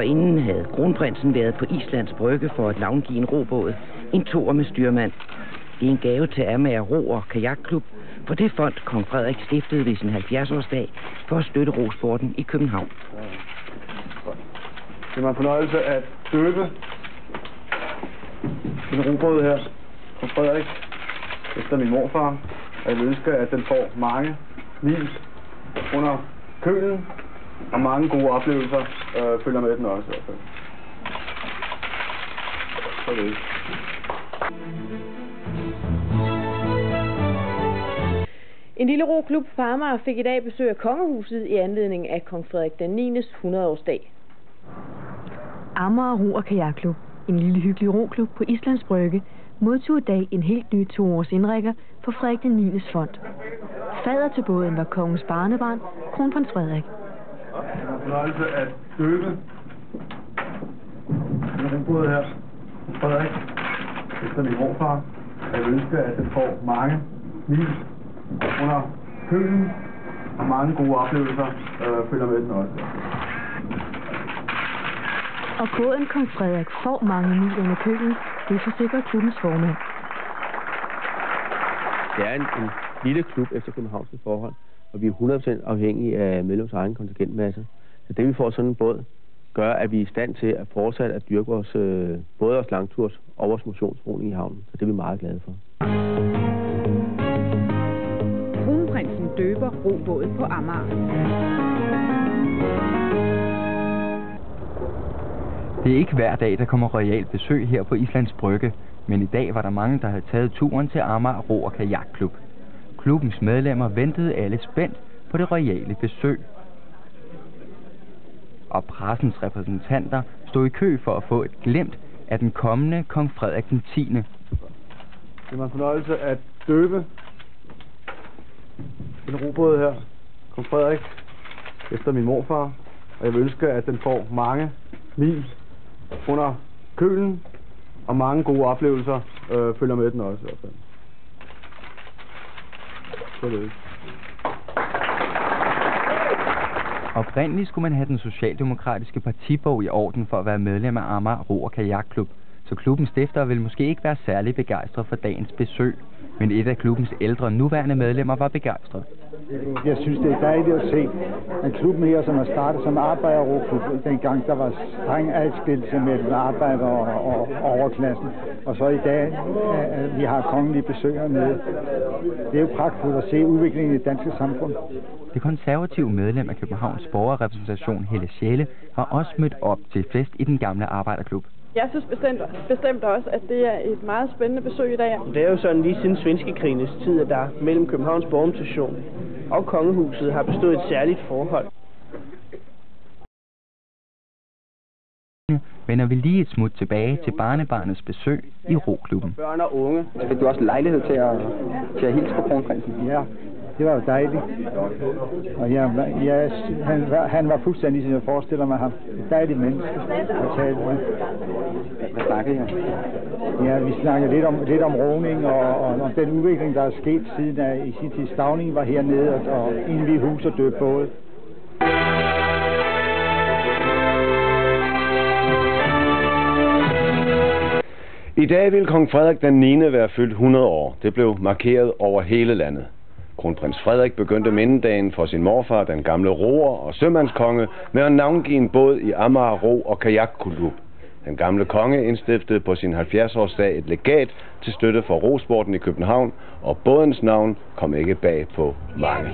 Forinden havde kronprinsen været på Islands Brygge for at navngive en robåd, en toer med styrmand. Det er en gave til Amager Ro- og Kajakklub, for det fond kong Frederik stiftede ved sin 70-årsdag for at støtte rosporten i København. Det var en fornøjelse at døbe en robåd her fra Frederik efter min morfar. Og jeg ønsker, at den får mange mil under kølen, og mange gode oplevelser følger med den også i hvert fald. Så det. En lille roklub på Amager fik i dag besøg af kongehuset i anledning af kong Frederik den 9. 100-årsdag. Amager Ro- og Kajakklub, en lille hyggelig roklub på Islands Brygge, modtog i dag en helt ny 2-års indrækker for Frederik den 9. fond. Fader til båden var kongens barnebarn, kronprins Frederik. Det var en fornøjelse at døbe en robåd her fra Frederik efter min morfar. Jeg ønsker, at den får mange mil under kølen, og mange gode oplevelser følger med den også. Og båden kong Frederik får mange mil under kølen, det forsikrer klubbens formand. Det er en lille klub efter københavnske forhold, og vi er 100% afhængige af medlemmers egen kontingentmasse. Så det vi får sådan en båd, gør, at vi er i stand til at fortsætte at dyrke vores, både vores langturs og vores motionsroning i havnen. Så det er vi meget glade for. Kronprinsen døber robåden på Amager. Det er ikke hver dag, der kommer royalt besøg her på Islands Brygge, men i dag var der mange, der havde taget turen til Amager Ro- og Kajakklub. Klubbens medlemmer ventede alle spændt på det royale besøg. Og pressens repræsentanter stod i kø for at få et glimt af den kommende kong Frederik den 10. Det var en fornøjelse at døbe en robåd her, kong Frederik, efter min morfar. Og jeg vil ønske, at den får mange mil under kølen, og mange gode oplevelser følger med den også i hvert fald. Så det. Oprindeligt skulle man have den socialdemokratiske partibog i orden for at være medlem af Amager Ro- og Kajakklub, så klubbens stiftere vil måske ikke være særlig begejstret for dagens besøg, men et af klubbens ældre nuværende medlemmer var begejstret. Jeg synes, det er dejligt at se en klub her, som har startet som arbejderroklub, dengang der var streng adskillelse mellem arbejder og overklassen. Og så i dag, vi har kongelige besøg hernede. Det er jo pragtfuldt at se udviklingen i det danske samfund. Det konservative medlem af Københavns borgerrepræsentation, Helle Sjæle, var også mødt op til fest i den gamle arbejderklub. Jeg synes bestemt også, at det er et meget spændende besøg i dag. Det er jo sådan lige siden svenskekrigens tid, at der mellem Københavns borgerrepræsentation og kongehuset har bestået et særligt forhold. Vender vi lige et smut tilbage til barnebarnets besøg i roklubben. Børn og unge. Så fik du også lejlighed til at hilse på kronprinsen? Ja, det var jo dejligt. Og han var fuldstændig, som jeg forestiller mig ham. Et dejligt menneske at tale med. Hvad snakker I om? Ja, vi snakker lidt om roning og den udvikling, der er sket siden i sin tid Stavning var hernede og indvige hus og døbe både. I dag vil kong Frederik den 9. være fyldt 100 år. Det blev markeret over hele landet. Kronprins Frederik begyndte mindedagen for sin morfar, den gamle roer og sømandskonge, med at navngive en båd i Amager Ro- og Kajakklub. Den gamle konge indstiftede på sin 70-årsdag et legat til støtte for rosporten i København, og bådens navn kom ikke bag på mange.